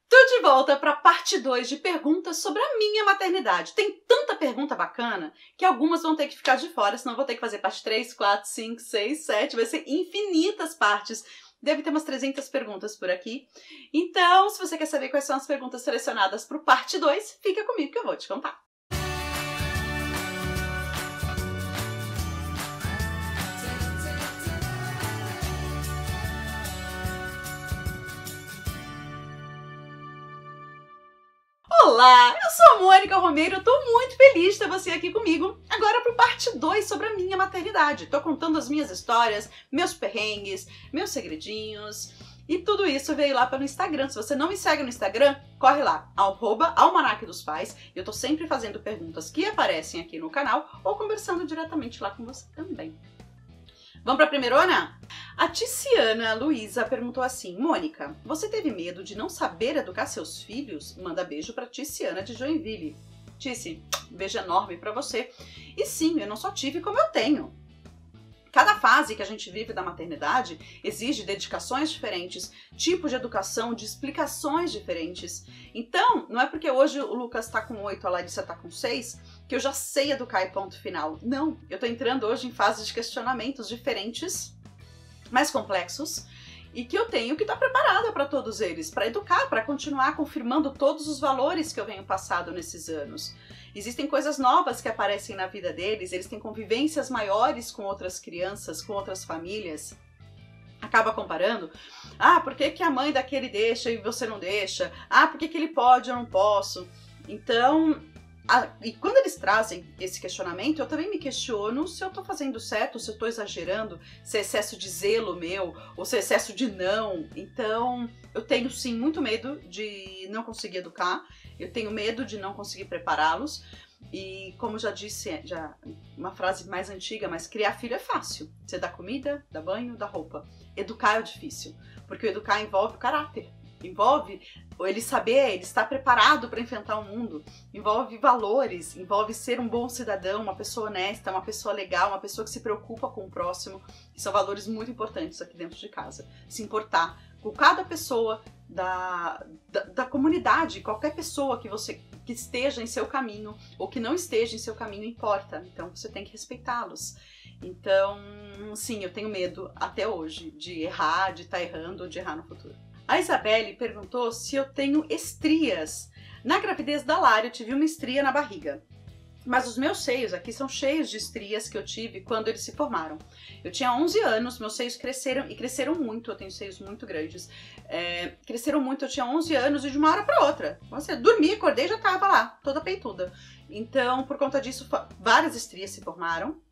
Tô de volta para a parte 2 de perguntas sobre a minha maternidade. Tem tanta pergunta bacana que algumas vão ter que ficar de fora, senão eu vou ter que fazer parte 3, 4, 5, 6, 7, vai ser infinitas partes. Deve ter umas 300 perguntas por aqui. Então, se você quer saber quais são as perguntas selecionadas para o parte 2, fica comigo que eu vou te contar. Olá, eu sou a Mônica Romero, eu tô muito feliz de ter você aqui comigo, agora para o parte 2 sobre a minha maternidade. Tô contando as minhas histórias, meus perrengues, meus segredinhos, e tudo isso veio lá pelo Instagram. Se você não me segue no Instagram, corre lá, @almanaque dos pais. Eu tô sempre fazendo perguntas que aparecem aqui no canal ou conversando diretamente lá com você também. Vamos para a primeirona? A Ticiana Luiza perguntou assim: Mônica, você teve medo de não saber educar seus filhos? Manda beijo para Ticiana de Joinville. Tici, beijo enorme para você. E sim, eu não só tive como eu tenho. Cada fase que a gente vive da maternidade exige dedicações diferentes, tipos de educação, de explicações diferentes. Então, não é porque hoje o Lucas tá com 8, a Larissa tá com 6, que eu já sei educar e ponto final. Não, eu tô entrando hoje em fases de questionamentos diferentes, mais complexos, e que eu tenho que estar preparada para todos eles, para educar, para continuar confirmando todos os valores que eu venho passando nesses anos. Existem coisas novas que aparecem na vida deles, eles têm convivências maiores com outras crianças, com outras famílias. Acaba comparando. Ah, por que a mãe daquele deixa e você não deixa? Ah, por que ele pode e eu não posso? Então, e quando eles trazem esse questionamento, eu também me questiono se eu tô fazendo certo, se eu tô exagerando, se é excesso de zelo meu, ou se é excesso de não. Então, eu tenho sim muito medo de não conseguir educar, eu tenho medo de não conseguir prepará-los. E como já disse, uma frase mais antiga, mas criar filho é fácil. Você dá comida, dá banho, dá roupa. Educar é difícil, porque o educar envolve o caráter. Envolve ele saber, ele estar preparado para enfrentar o mundo, envolve valores, envolve ser um bom cidadão, uma pessoa honesta, uma pessoa legal, uma pessoa que se preocupa com o próximo, que são valores muito importantes aqui dentro de casa. Se importar com cada pessoa da comunidade, qualquer pessoa que esteja em seu caminho ou que não esteja em seu caminho importa, então você tem que respeitá-los. Então, sim, eu tenho medo até hoje de errar, de estar errando ou de errar no futuro. A Isabelle perguntou se eu tenho estrias. Na gravidez da Lara eu tive uma estria na barriga, mas os meus seios aqui são cheios de estrias que eu tive quando eles se formaram. Eu tinha 11 anos, meus seios cresceram e cresceram muito, eu tenho seios muito grandes. Cresceram muito, eu tinha 11 anos e de uma hora para outra. Você dormi, acordei e já tava lá, toda peituda. Então, por conta disso, várias estrias se formaram.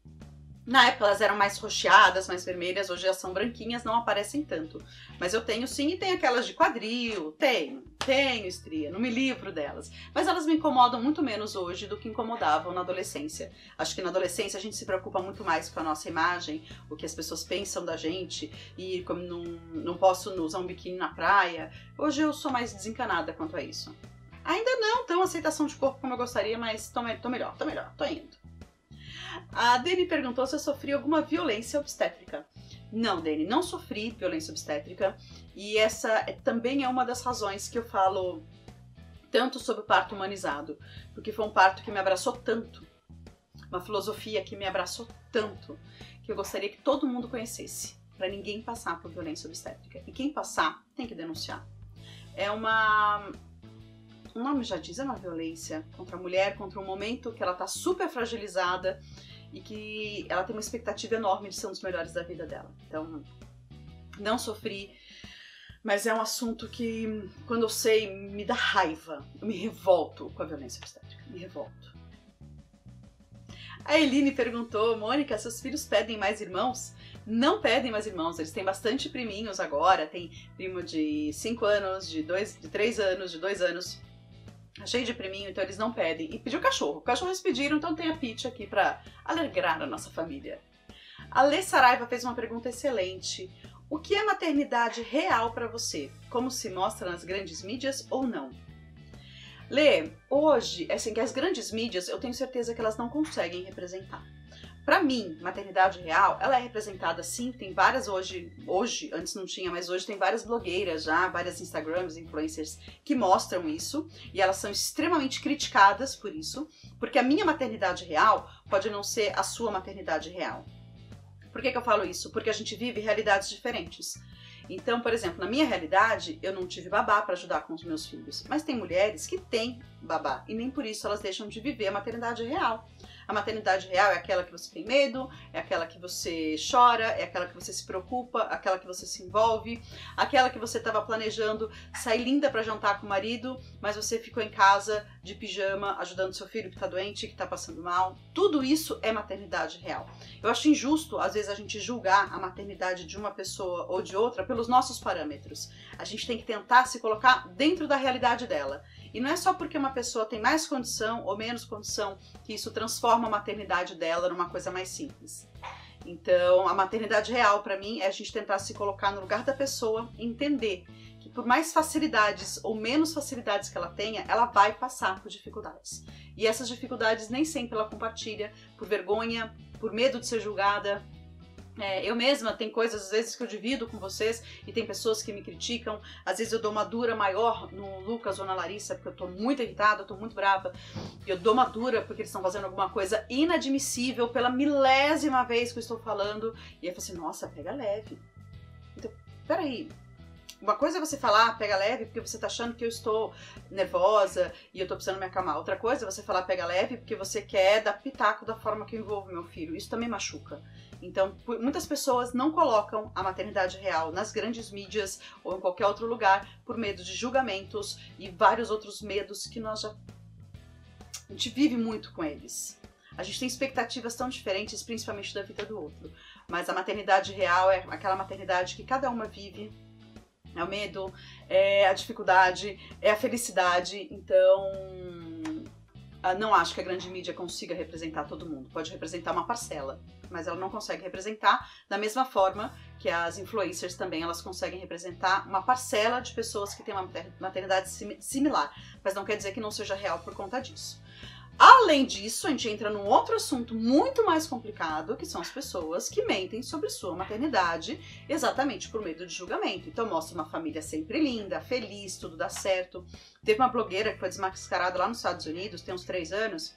Na época elas eram mais roxeadas, mais vermelhas, hoje já são branquinhas, não aparecem tanto. Mas eu tenho sim, e tem aquelas de quadril, tenho estria, não me livro delas. Mas elas me incomodam muito menos hoje do que incomodavam na adolescência. Acho que na adolescência a gente se preocupa muito mais com a nossa imagem, o que as pessoas pensam da gente, e como não posso usar um biquíni na praia. Hoje eu sou mais desencanada quanto a isso. Ainda não tão aceitação de corpo como eu gostaria, mas tô melhor, tô indo. A Dani perguntou se eu sofri alguma violência obstétrica. Não, Dani, não sofri violência obstétrica. E essa também é uma das razões que eu falo tanto sobre o parto humanizado. Porque foi um parto que me abraçou tanto. Uma filosofia que me abraçou tanto. Que eu gostaria que todo mundo conhecesse. Para ninguém passar por violência obstétrica. E quem passar, tem que denunciar. O nome já diz, é uma violência contra a mulher, contra um momento que ela tá super fragilizada e que ela tem uma expectativa enorme de ser um dos melhores da vida dela. Então, não sofri, mas é um assunto que, quando eu sei, me dá raiva. Eu me revolto com a violência obstétrica, me revolto. A Eline perguntou: Mônica, seus filhos pedem mais irmãos? Não pedem mais irmãos, eles têm bastante priminhos agora, tem primo de 5 anos, de 3 anos, de 2 anos. Cheio de priminho, então eles não pedem. E pediu cachorro. Cachorros pediram, então tem a Pitty aqui pra alegrar a nossa família. A Lê Saraiva fez uma pergunta excelente. O que é maternidade real pra você? Como se mostra nas grandes mídias ou não? Lê, hoje, assim, que as grandes mídias, eu tenho certeza que elas não conseguem representar. Pra mim, maternidade real, ela é representada sim, tem várias hoje, antes não tinha, mas hoje tem várias blogueiras já, várias Instagrams, influencers que mostram isso, e elas são extremamente criticadas por isso, porque a minha maternidade real pode não ser a sua maternidade real. Por que eu falo isso? Porque a gente vive realidades diferentes. Então, por exemplo, na minha realidade, eu não tive babá para ajudar com os meus filhos, mas tem mulheres que têm babá e nem por isso elas deixam de viver a maternidade real. A maternidade real é aquela que você tem medo, é aquela que você chora, é aquela que você se preocupa, aquela que você se envolve, aquela que você estava planejando sair linda para jantar com o marido, mas você ficou em casa de pijama ajudando seu filho que está doente, que está passando mal. Tudo isso é maternidade real. Eu acho injusto, às vezes, a gente julgar a maternidade de uma pessoa ou de outra pelos nossos parâmetros. A gente tem que tentar se colocar dentro da realidade dela. E não é só porque uma pessoa tem mais condição ou menos condição que isso transforma a maternidade dela numa coisa mais simples. Então, a maternidade real, para mim, é a gente tentar se colocar no lugar da pessoa e entender que por mais facilidades ou menos facilidades que ela tenha, ela vai passar por dificuldades. E essas dificuldades nem sempre ela compartilha por vergonha, por medo de ser julgada. Eu mesma, tem coisas às vezes que eu divido com vocês e tem pessoas que me criticam. Às vezes eu dou uma dura maior no Lucas ou na Larissa porque eu tô muito irritada, eu tô muito brava. E eu dou uma dura porque eles estão fazendo alguma coisa inadmissível pela milésima vez que eu estou falando. E eu falo assim, nossa, pega leve. Então, peraí. Uma coisa é você falar, pega leve, porque você tá achando que eu estou nervosa e eu tô precisando me acalmar. Outra coisa é você falar, pega leve, porque você quer dar pitaco da forma que eu envolvo meu filho. Isso também machuca. Então, muitas pessoas não colocam a maternidade real nas grandes mídias ou em qualquer outro lugar por medo de julgamentos e vários outros medos que a gente vive muito com eles. A gente tem expectativas tão diferentes, principalmente da vida do outro. Mas a maternidade real é aquela maternidade que cada uma vive. É o medo, é a dificuldade, é a felicidade. Então, não acho que a grande mídia consiga representar todo mundo. Pode representar uma parcela, mas ela não consegue representar da mesma forma que as influencers também, elas conseguem representar uma parcela de pessoas que têm uma maternidade similar. Mas não quer dizer que não seja real por conta disso. Além disso, a gente entra num outro assunto muito mais complicado, que são as pessoas que mentem sobre sua maternidade exatamente por medo de julgamento. Então mostra uma família sempre linda, feliz, tudo dá certo. Teve uma blogueira que foi desmascarada lá nos Estados Unidos, tem uns 3 anos,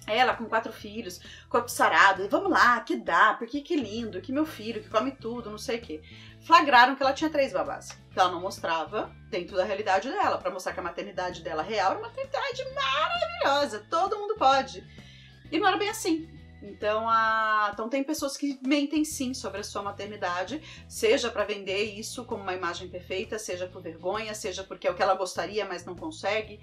ela com 4 filhos, corpo sarado, e vamos lá, que dá, porque que lindo, que meu filho, que come tudo, não sei o quê. Flagraram que ela tinha 3 babás, que ela não mostrava dentro da realidade dela, pra mostrar que a maternidade dela real era uma maternidade maravilhosa, todo mundo pode. E não era bem assim. Então tem pessoas que mentem sim sobre a sua maternidade, seja para vender isso como uma imagem perfeita, seja por vergonha, seja porque é o que ela gostaria, mas não consegue.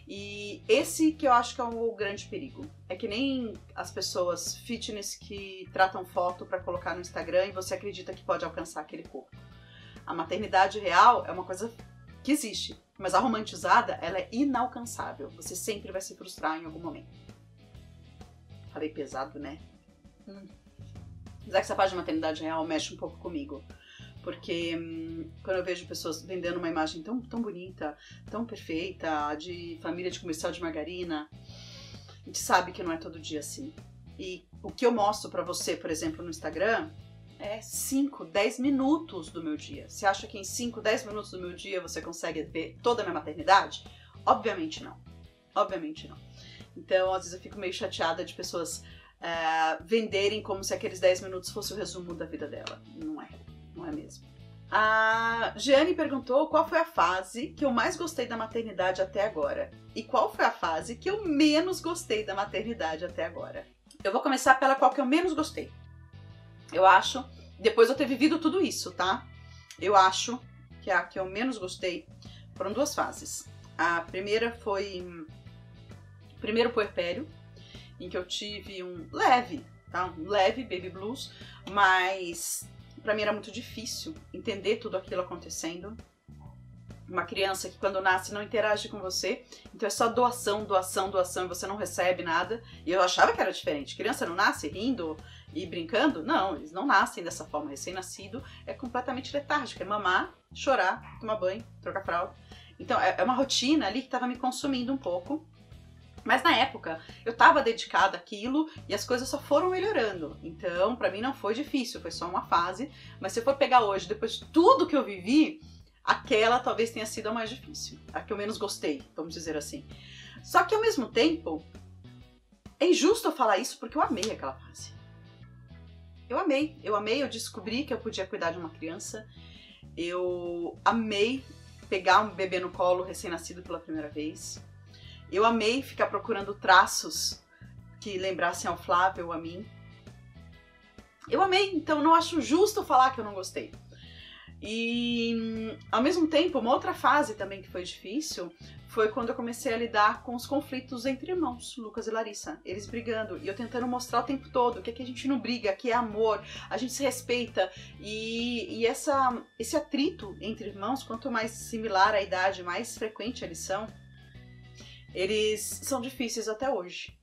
E esse que eu acho que é o grande perigo. É que nem as pessoas fitness que tratam foto para colocar no Instagram e você acredita que pode alcançar aquele corpo. A maternidade real é uma coisa que existe, mas a romantizada, ela é inalcançável. Você sempre vai se frustrar em algum momento. Falei pesado, né? Mas é que essa página de maternidade real mexe um pouco comigo. Porque quando eu vejo pessoas vendendo uma imagem tão bonita, tão perfeita, de família de comercial de margarina, a gente sabe que não é todo dia assim. E o que eu mostro pra você, por exemplo, no Instagram, é 5, 10 minutos do meu dia. Você acha que em 5, 10 minutos do meu dia você consegue ver toda a minha maternidade? Obviamente não. Obviamente não. Então, às vezes eu fico meio chateada de pessoas venderem como se aqueles 10 minutos fosse o resumo da vida dela. Não é mesmo. A Jeane perguntou qual foi a fase que eu mais gostei da maternidade até agora. E qual foi a fase que eu menos gostei da maternidade até agora. Eu vou começar pela qual que eu menos gostei. Eu acho, depois de eu ter vivido tudo isso, tá? Eu acho que a que eu menos gostei foram 2 fases. A primeira foi o primeiro puerpério, em que eu tive um leve baby blues, mas pra mim era muito difícil entender tudo aquilo acontecendo. Uma criança que quando nasce não interage com você, então é só doação, doação, doação e você não recebe nada. E eu achava que era diferente. Criança não nasce rindo e brincando? Não, eles não nascem dessa forma. Recém-nascido é completamente letárgico, é mamar, chorar, tomar banho, trocar fralda. Então é uma rotina ali que estava me consumindo um pouco. Mas na época eu tava dedicada àquilo e as coisas só foram melhorando. Então, pra mim não foi difícil, foi só uma fase. Mas se eu for pegar hoje, depois de tudo que eu vivi, aquela talvez tenha sido a mais difícil, a que eu menos gostei, vamos dizer assim. Só que ao mesmo tempo, é injusto eu falar isso porque eu amei aquela fase. Eu amei, eu descobri que eu podia cuidar de uma criança, eu amei pegar um bebê no colo recém-nascido pela primeira vez, eu amei ficar procurando traços que lembrassem ao Flávio ou a mim. Eu amei, então não acho justo falar que eu não gostei. E, ao mesmo tempo, uma outra fase também que foi difícil foi quando eu comecei a lidar com os conflitos entre irmãos, Lucas e Larissa. Eles brigando e eu tentando mostrar o tempo todo que aqui a gente não briga, aqui é amor, a gente se respeita. E esse atrito entre irmãos, quanto mais similar a idade, mais frequente eles são difíceis até hoje.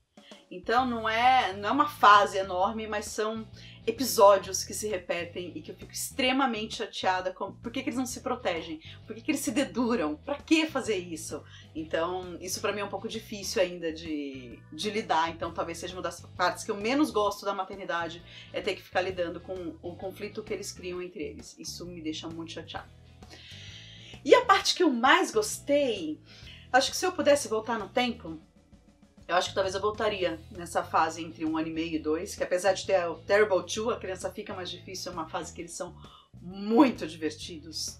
Então não é uma fase enorme, mas são episódios que se repetem e que eu fico extremamente chateada com por que eles não se protegem, por que eles se deduram, pra que fazer isso? Então isso pra mim é um pouco difícil ainda de lidar, então talvez seja uma das partes que eu menos gosto da maternidade, é ter que ficar lidando com o conflito que eles criam entre eles. Isso me deixa muito chateada. E a parte que eu mais gostei, acho que se eu pudesse voltar no tempo, eu acho que talvez eu voltaria nessa fase entre 1 ano e meio e 2, que apesar de ter o Terrible 2, a criança fica mais difícil, é uma fase que eles são muito divertidos,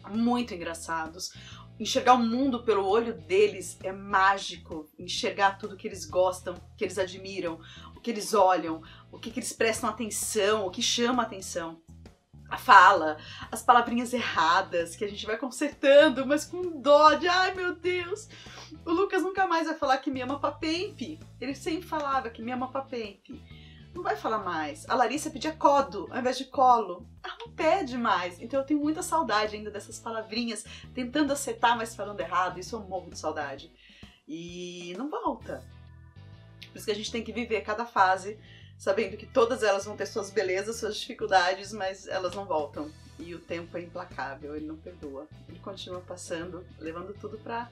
muito engraçados. Enxergar o mundo pelo olho deles é mágico, enxergar tudo que eles gostam, que eles admiram, o que eles olham, o que eles prestam atenção, o que chama atenção. A fala, as palavrinhas erradas que a gente vai consertando, mas com dó de ai meu Deus. O Lucas nunca mais vai falar que me ama papempe. Ele sempre falava que me ama papempe. Não vai falar mais. A Larissa pedia codo ao invés de colo. Ela não pede mais. Então eu tenho muita saudade ainda dessas palavrinhas, tentando acertar, mas falando errado. Isso eu morro de saudade. E não volta. Por isso que a gente tem que viver cada fase, sabendo que todas elas vão ter suas belezas, suas dificuldades, mas elas não voltam. E o tempo é implacável, ele não perdoa. Ele continua passando, levando tudo pra...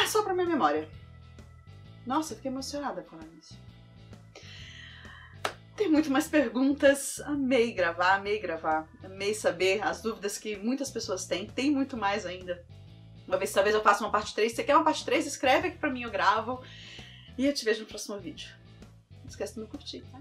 só pra minha memória. Nossa, eu fiquei emocionada falando isso. Tem muito mais perguntas. Amei gravar, amei gravar. Amei saber as dúvidas que muitas pessoas têm. Tem muito mais ainda. Uma vez, talvez eu faça uma parte 3. Se você quer uma parte 3, escreve aqui pra mim, eu gravo. E eu te vejo no próximo vídeo. Não esquece de me curtir, tá?